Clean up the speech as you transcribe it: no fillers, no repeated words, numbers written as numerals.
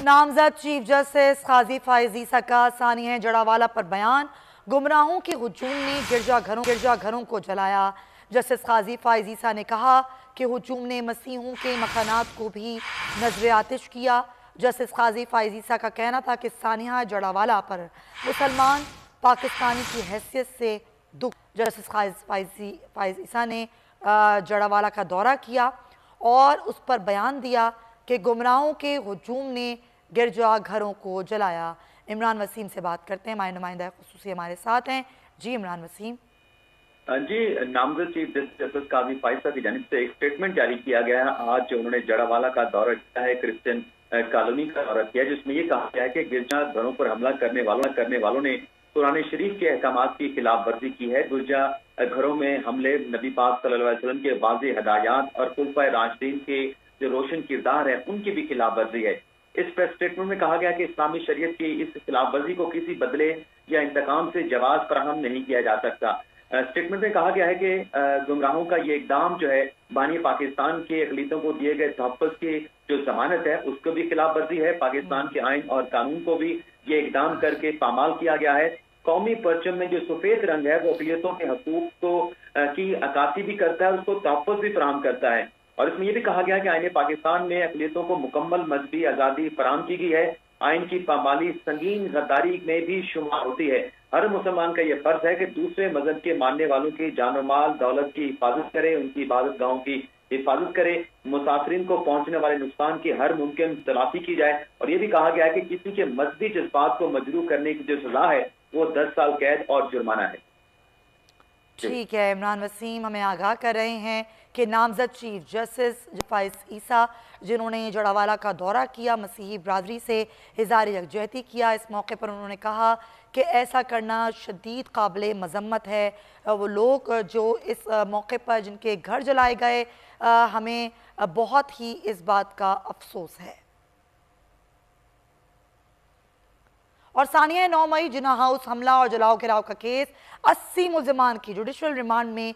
नामजद chief justice काजी फाइज ईसा का सानिया जड़ावाला पर बयान। गुमराहों के हुजूम ने गिरजाघरों को जलाया। जस्टिस काजी फाइज ईसा ने कहा कि हुजूम ने मसीहों के मकानात को भी नजर आतिश किया। जस्टिस काजी फाइज ईसा का कहना था कि सानिया जड़ावाला पर मुसलमान पाकिस्तानी की हैसियत से दुख। जस्टिस फाइज ईसा ने जड़ावाला का दौरा किया और उस पर बयान दिया कि गुमराहों के हुजूम ने गिरजा घरों को जलाया। इमरान वसीम से बात करते हैं, हमारे नुमाइंदा खुसूसी हमारे साथ हैं। जी इमरान वसीम। जी, नामजद चीफ जस्टिस काजी फाइज साहब की जानिब से एक स्टेटमेंट जारी किया गया है। आज उन्होंने जड़ावाला का दौरा किया है, क्रिश्चियन कॉलोनी का दौरा किया है, जिसमें ये कहा गया है कि गिरजा घरों पर हमला करने वालों ने कुरान शरीफ के अहकामात की खिलाफ वर्जी की है। गिरजा घरों में हमले नबी पाक सल्लल्लाहु अलैहि वसल्लम के वाज़ेह हदायत और खुलफाए राशिदीन के जो रोशन किरदार है उनकी भी खिलाफ वर्जी है। इस प्रेस स्टेटमेंट में कहा गया कि इस्लामी शरीयत की इस खिलाफ वर्जी को किसी बदले या इंतकाम से जवाब फराहम नहीं किया जा सकता। स्टेटमेंट में कहा गया है कि गुमराहों का ये इकदाम जो है बानी पाकिस्तान के अक़लीतों को दिए गए तहफ़्फ़ुज़ की जो जमानत है उसको भी खिलाफ वर्जी है। पाकिस्तान के आइन और कानून को भी ये इकदाम करके पामाल किया गया है। कौमी परचम में जो सफेद रंग है वो अक़लियतों के हकूक़ को की अक्कासी भी करता है, उसको तहफ़्फ़ुज़ भी फराहम करता है। और इसमें यह भी कहा गया है कि आईन पाकिस्तान में अक़लियतों को मुकम्मल मजहबी आज़ादी फराहम की गई है। आइन की पामाली संगीन गद्दारी में भी शुमार होती है। हर मुसलमान का यह फर्ज है कि दूसरे मजहब के मानने वालों की जानो माल दौलत की हिफाजत करे, उनकी इबादत गाहों की हिफाजत करे, मुसाफिरीन को पहुंचने वाले नुकसान की हर मुमकिन तलाफी की जाए। और यह भी कहा गया है कि किसी के मजहबी जज्बात को मजरूह करने की जो सजा है वो 10 साल कैद और जुर्माना है। ठीक है, इमरान वसीम हमें आगाह कर रहे हैं कि नामजद चीफ जस्टिस फाइज ईसा जिन्होंने जड़ावाला का दौरा किया, मसीही बरादरी से इज़हार यकजहती किया। इस मौके पर उन्होंने कहा कि ऐसा करना शदीद काबिल मजम्मत है। वो लोग जो इस मौके पर जिनके घर जलाए गए, हमें बहुत ही इस बात का अफसोस है। और सानिया 9 मई जिन्ना हाउस हमला और जलाओ गिराव का केस 80 मुल्जिमान की जुडिशल रिमांड में